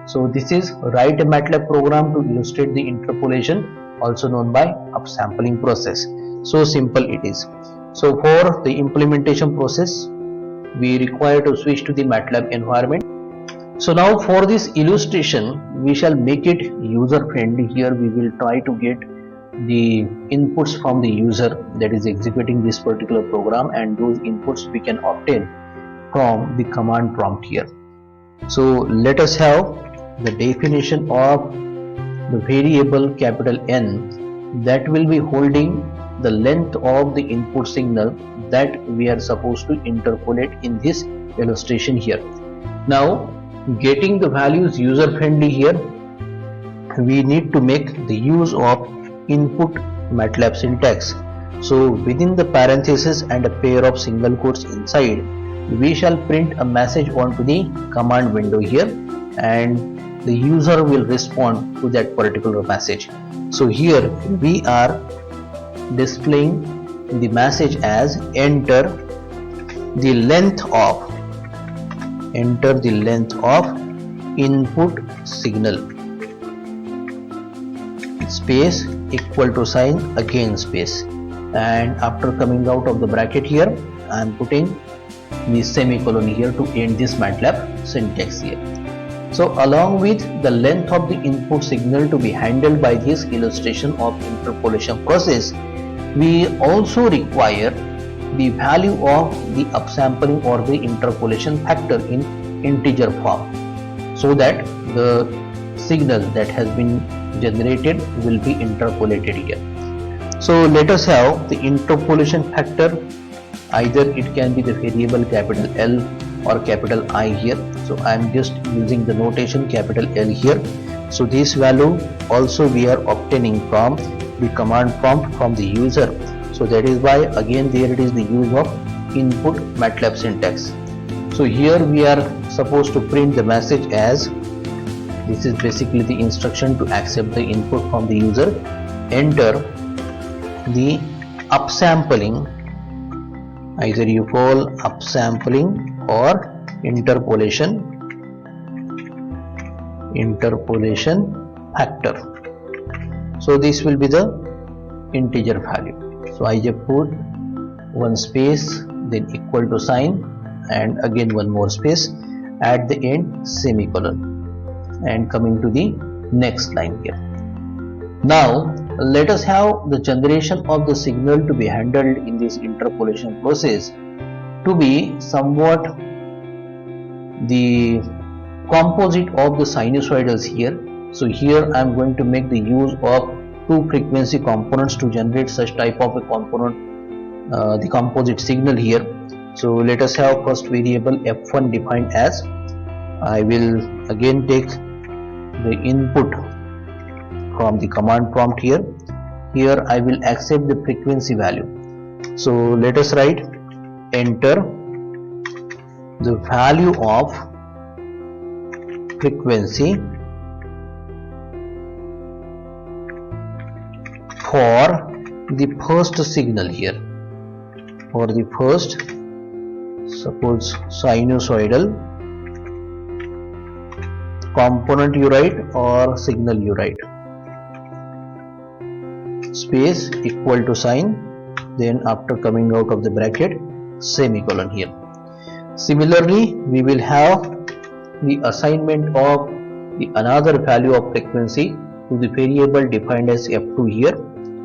So this is write a MATLAB program to illustrate the interpolation, also known by upsampling process. So simple it is. So for the implementation process, we require to switch to the MATLAB environment. So now for this illustration, we shall make it user friendly. Here we will try to get the inputs from the user that is executing this particular program, and those inputs we can obtain from the command prompt here. So let us have the definition of the variable capital N that will be holding the length of the input signal that we are supposed to interpolate in this illustration here. Now, getting the values user friendly here, we need to make the use of input MATLAB syntax. So within the parenthesis and a pair of single quotes inside, we shall print a message onto the command window here, and the user will respond to that particular message. So here we are displaying the message as enter the length of input signal space equal to sign again space, and after coming out of the bracket here I am putting the semicolon here to end this MATLAB syntax here. So along with the length of the input signal to be handled by this illustration of interpolation process, we also require the value of the upsampling or the interpolation factor in integer form, so that the signal that has been generated will be interpolated here. So let us have the interpolation factor. Either it can be the variable capital L or capital I here. So I am just using the notation capital L here. So this value also we are obtaining from the command prompt from the user. So that is why again there it is the use of input MATLAB syntax. So here we are supposed to print the message as, this is basically the instruction to accept the input from the user, enter the upsampling, either you call upsampling or interpolation factor. So this will be the integer value. So I just put one space, then equal to sign, and again one more space, at the end semicolon, and coming to the next line here. Now let us have the generation of the signal to be handled in this interpolation process to be somewhat the composite of the sinusoidals here. So here I am going to make the use of two frequency components to generate such type of a component, the composite signal here. So let us have first variable f1 defined as, I will again take the input from the command prompt here. Here I will accept the frequency value. So let us write enter the value of frequency for the first signal here. For the first, suppose sinusoidal component you write or signal you write, space equal to sign, then after coming out of the bracket semicolon here. Similarly we will have the assignment of the another value of frequency to the variable defined as f2 here.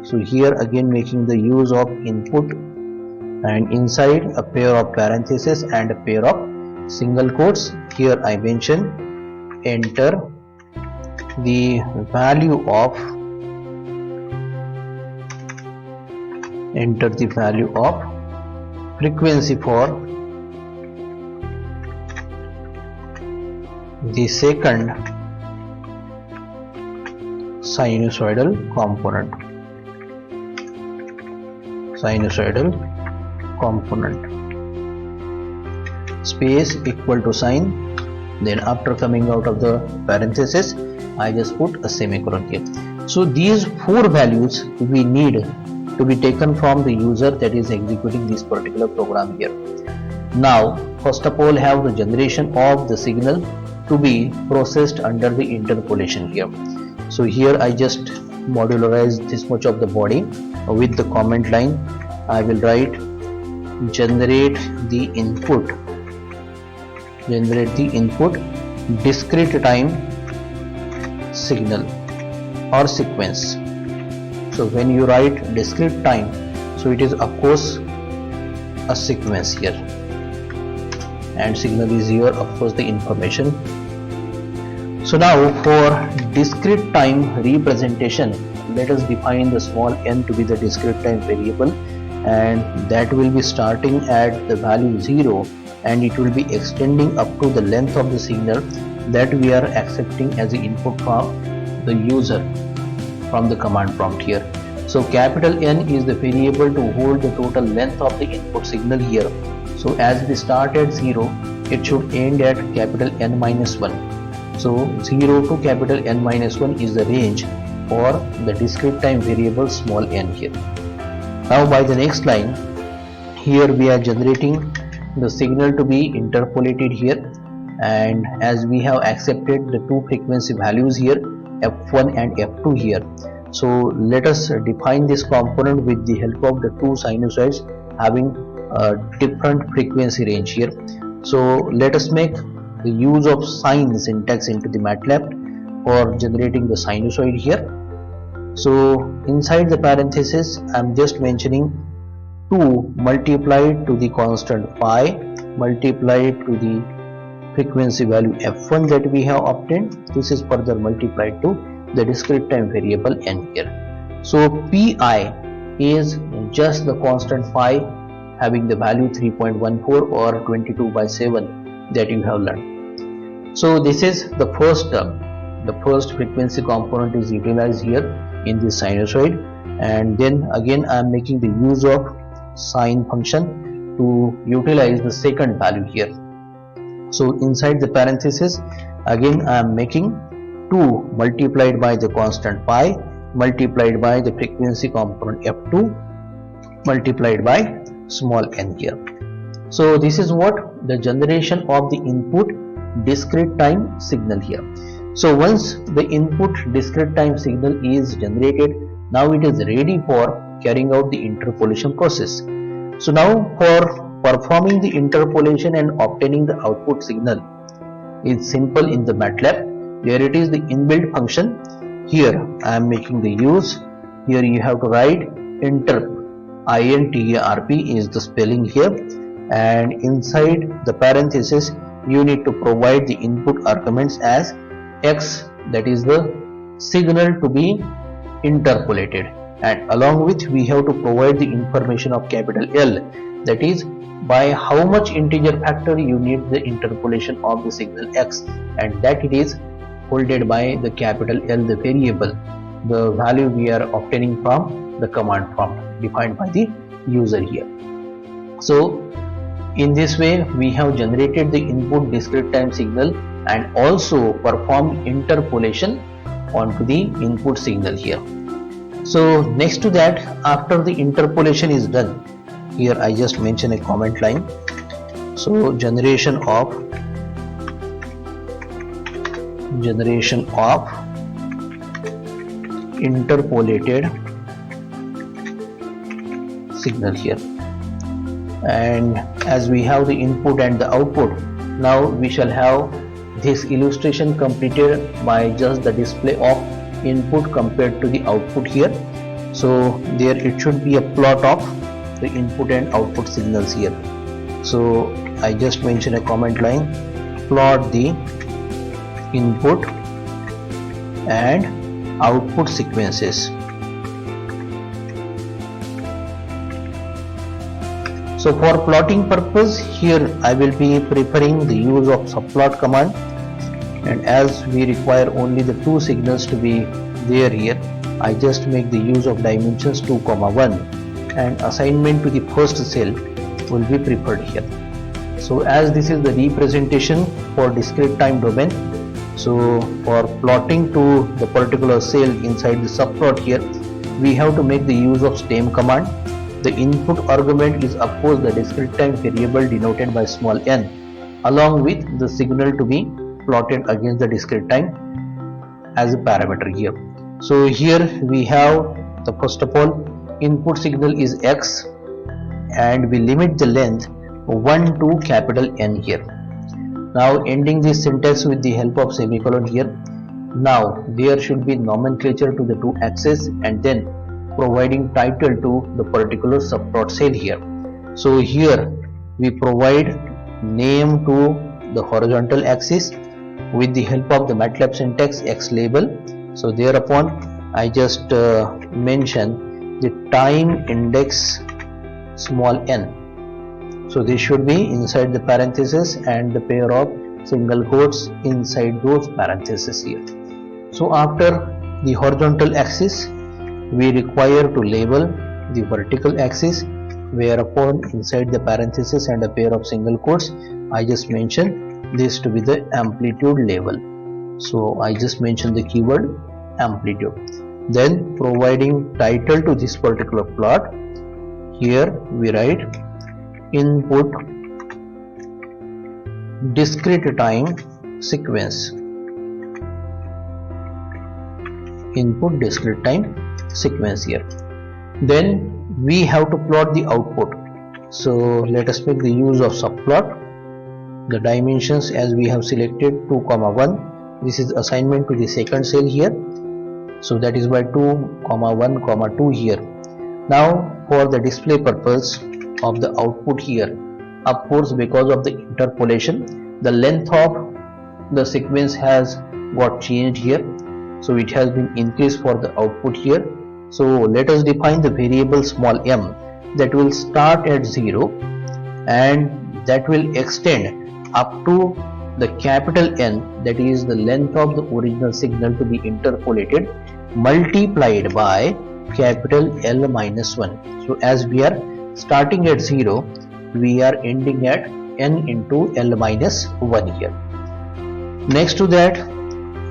So here again making the use of input, and inside a pair of parentheses and a pair of single quotes. Here I mention enter the value of frequency for the second sinusoidal component. Space equal to sign, then after coming out of the parenthesis I just put a semicolon here. So these four values we need to be taken from the user that is executing this particular program here. Now first of all have the generation of the signal to be processed under the interpolation here. So here I just modularize this much of the body with the comment line. I will write generate the input discrete time signal or sequence. So when you write discrete time, so it is of course a sequence here, and signal is here of course the information. So now for discrete time representation, let us define the small n to be the discrete time variable, and that will be starting at the value 0, and it will be extending up to the length of the signal that we are accepting as the input from the user from the command prompt here. So capital N is the variable to hold the total length of the input signal here. So as we start at 0, it should end at capital N minus 1. So 0 to capital N minus 1 is the range for the discrete time variable small n here. Now by the next line, here we are generating the signal to be interpolated here, and as we have accepted the two frequency values here, f1 and f2 here, so let us define this component with the help of the two sinusoids having a different frequency range here. So let us make the use of sine syntax into the MATLAB for generating the sinusoid here. So inside the parenthesis I am just mentioning 2 multiplied to the constant phi multiplied to the frequency value f1 that we have obtained. This is further multiplied to the discrete time variable n here. So pi is just the constant phi having the value 3.14 or 22/7 that you have learned. So this is the first term. The first frequency component is utilized here in this sinusoid, and then again I am making the use of sine function to utilize the second value here. So inside the parenthesis again I am making 2 multiplied by the constant pi multiplied by the frequency component f2 multiplied by small n here. So this is what the generation of the input discrete time signal here. So once the input discrete time signal is generated, now it is ready for carrying out the interpolation process. So now for performing the interpolation and obtaining the output signal is simple in the MATLAB. There it is the inbuilt function. Here I am making the use. Here you have to write interp, INTARP is the spelling here, and inside the parenthesis you need to provide the input arguments as x, that is the signal to be interpolated, and along with we have to provide the information of capital L, that is by how much integer factor you need the interpolation of the signal x, and that it is holded by the capital L, the variable, the value we are obtaining from the command prompt defined by the user here. So in this way we have generated the input discrete time signal and also performed interpolation onto the input signal here. So next to that, after the interpolation is done, here I just mention a comment line. So generation of interpolated signal here, and as we have the input and the output, now we shall have this illustration completed by just the display of input compared to the output here. So there it should be a plot of the input and output signals here. So I just mention a comment line, plot the input and output sequences. So for plotting purpose, here I will be preferring the use of subplot command, and as we require only the two signals to be there here, I just make the use of dimensions 2, 1, and assignment to the first cell will be preferred here. So as this is the representation for discrete time domain, so for plotting to the particular cell inside the subplot here, we have to make the use of stem command. The input argument is of course the discrete time variable denoted by small n, along with the signal to be plotted against the discrete time as a parameter here. So here we have the first of all input signal is x, and we limit the length 1 to capital N here. Now ending this syntax with the help of semicolon here. Now there should be nomenclature to the two axes and then providing title to the particular subplot cell here. So here we provide name to the horizontal axis with the help of the MATLAB syntax x label. So thereupon I just mention the time index small n. So this should be inside the parenthesis and the pair of single quotes inside those parentheses here. So after the horizontal axis, we require to label the vertical axis, whereupon inside the parenthesis and a pair of single quotes, I just mention this to be the amplitude level. So I just mentioned the keyword amplitude. Then providing title to this particular plot, here we write input discrete time sequence. Input discrete time sequence here. Then we have to plot the output. So let us make the use of subplot. The dimensions as we have selected 2, 1. This is assignment to the second cell here. So that is by 2, 1, 2 here. Now for the display purpose of the output here, of course because of the interpolation, the length of the sequence has got changed here. So it has been increased for the output here. So let us define the variable small m that will start at 0 and that will extend up to the capital N, that is the length of the original signal to be interpolated, multiplied by capital L minus 1. So as we are starting at 0, we are ending at n into L minus 1 here. Next to that,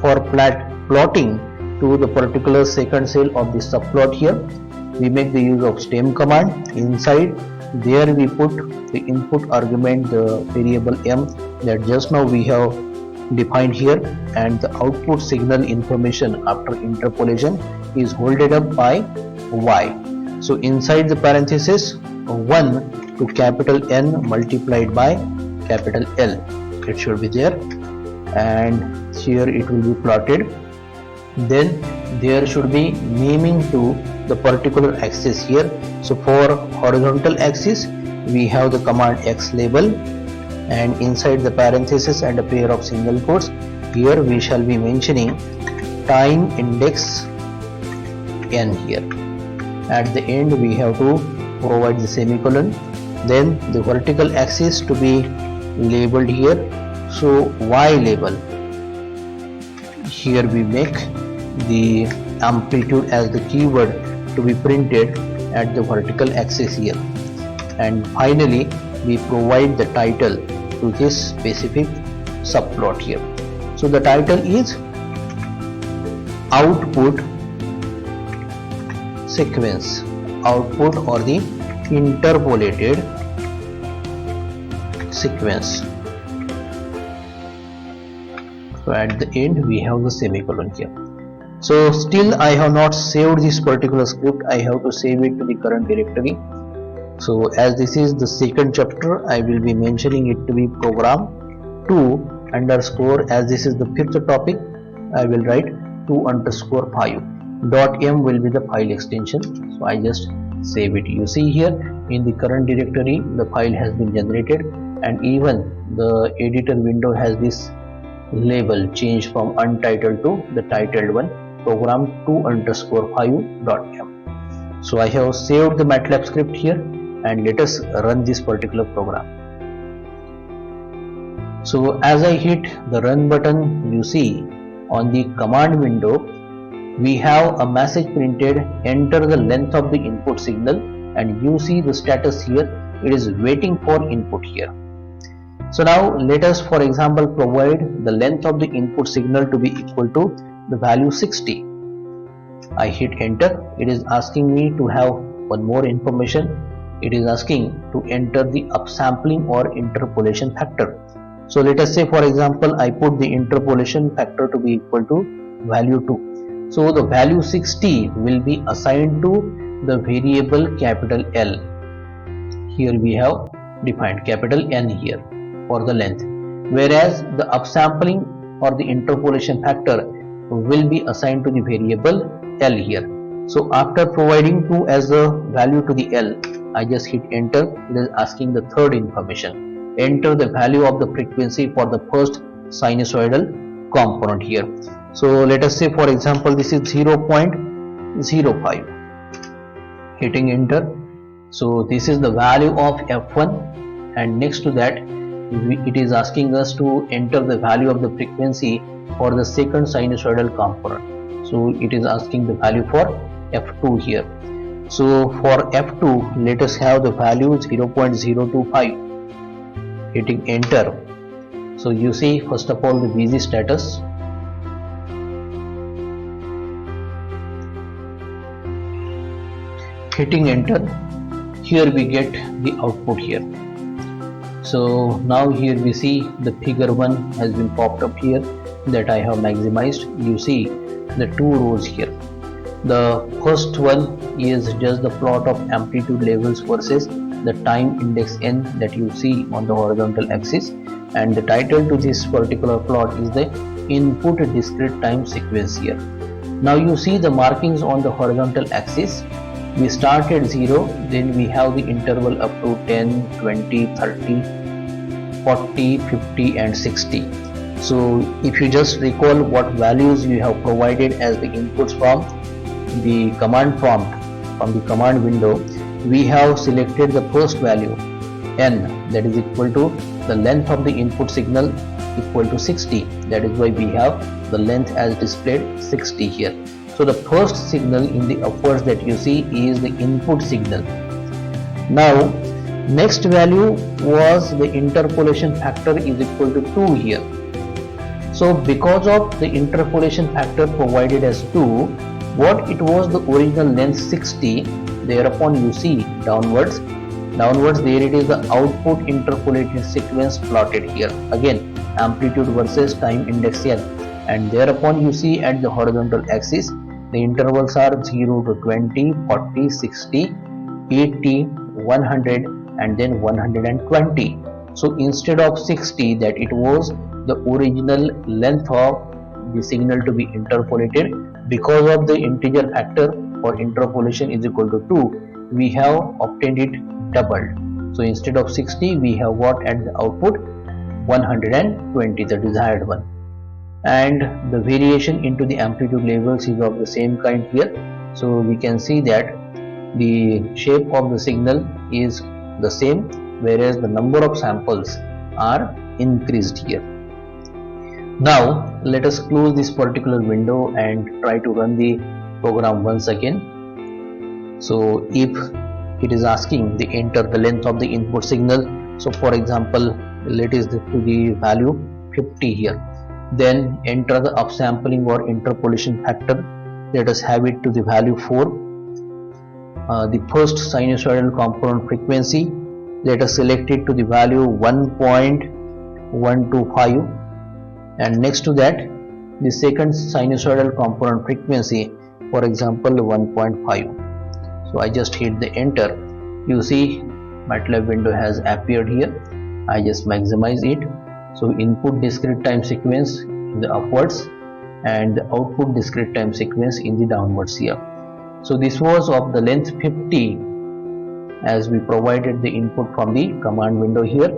for plotting to the particular second cell of the subplot here, we make the use of stem command. Inside there we put the input argument, the variable m that just now we have defined here, and the output signal information after interpolation is holded up by y. So inside the parenthesis 1 to capital N multiplied by capital L, it should be there, and here it will be plotted. Then there should be naming to the particular axis here. So for horizontal axis we have the command x label, and inside the parenthesis and a pair of single quotes, here we shall be mentioning time index n here. At the end we have to provide the semicolon. Then the vertical axis to be labeled here. So y label, here we make the amplitude as the keyword to be printed at the vertical axis here, and finally we provide the title to this specific subplot here. So the title is output sequence, output or the interpolated sequence. So at the end we have the semicolon here. So still I have not saved this particular script, I have to save it to the current directory. So as this is the second chapter, I will be mentioning it to be program 2 underscore, as this is the fifth topic, I will write 2 underscore 5. .m will be the file extension. So I just save it. You see here in the current directory the file has been generated, and even the editor window has this label changed from untitled to the titled one, program 2 underscore 5.m. So I have saved the MATLAB script here, and let us run this particular program. So as I hit the run button, you see on the command window we have a message printed, enter the length of the input signal, and you see the status here, it is waiting for input here. So now let us for example provide the length of the input signal to be equal to the value 60. I hit enter. It is asking me to have one more information. It is asking to enter the upsampling or interpolation factor. So let us say, for example, I put the interpolation factor to be equal to value 2. So the value 60 will be assigned to the variable capital L. Here we have defined capital N here for the length, whereas the upsampling or the interpolation factor will be assigned to the variable L here. So after providing 2 as the value to the L, I just hit enter. It is asking the third information. Enter the value of the frequency for the first sinusoidal component here. So let us say, for example, this is 0.05. Hitting enter. So this is the value of F1, and next to that it is asking us to enter the value of the frequency for the second sinusoidal component. So it is asking the value for F2 here. So for F2, let us have the value 0.025. Hitting enter. So you see, first of all, the busy status. Hitting enter. Here we get the output here. So now here we see the figure 1 has been popped up here that I have maximized. You see the 2 rows here. The first one is just the plot of amplitude levels versus the time index n that you see on the horizontal axis, and the title to this particular plot is the input discrete time sequence here. Now you see the markings on the horizontal axis. We start at 0, then we have the interval up to 10, 20, 30, 40, 50 and 60. So if you just recall what values you have provided as the inputs from the command prompt, from the command window, we have selected the first value n, that is equal to the length of the input signal equal to 60. That is why we have the length as displayed 60 here. So the first signal in the upwards that you see is the input signal. Now next value was the interpolation factor is equal to 2 here. So because of the interpolation factor provided as 2, what it was the original length 60, thereupon you see downwards there it is the output interpolated sequence plotted here. Again amplitude versus time index n, and thereupon you see at the horizontal axis the intervals are 0 to 20, 40, 60, 80, 100 and then 120. So instead of 60, that it was the original length of the signal to be interpolated, because of the integer factor for interpolation is equal to 2, we have obtained it doubled. So instead of 60, we have got at the output 120, the desired one. And the variation into the amplitude levels is of the same kind here. So we can see that the shape of the signal is the same, whereas the number of samples are increased here. Now let us close this particular window and try to run the program once again. So if it is asking the enter the length of the input signal, so for example let us to the value 50 here, then enter the upsampling or interpolation factor. Let us have it to the value 4. The first sinusoidal component frequency, let us select it to the value 1.125, and next to that the second sinusoidal component frequency, for example 1.5. So I just hit the enter. You see MATLAB window has appeared here. I just maximize it. So input discrete time sequence in the upwards and the output discrete time sequence in the downwards here. So this was of the length 50 as we provided the input from the command window here,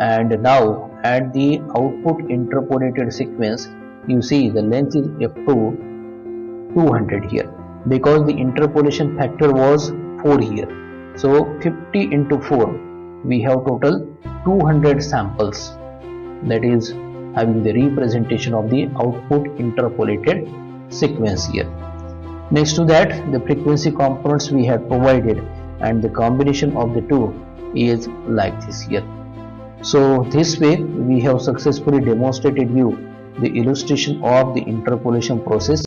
and now at the output interpolated sequence you see the length is F2 200 here, because the interpolation factor was 4 here. So 50 into 4, we have total 200 samples, that is having the representation of the output interpolated sequence here. Next to that, the frequency components we had provided, and the combination of the two is like this here. So this way we have successfully demonstrated you the illustration of the interpolation process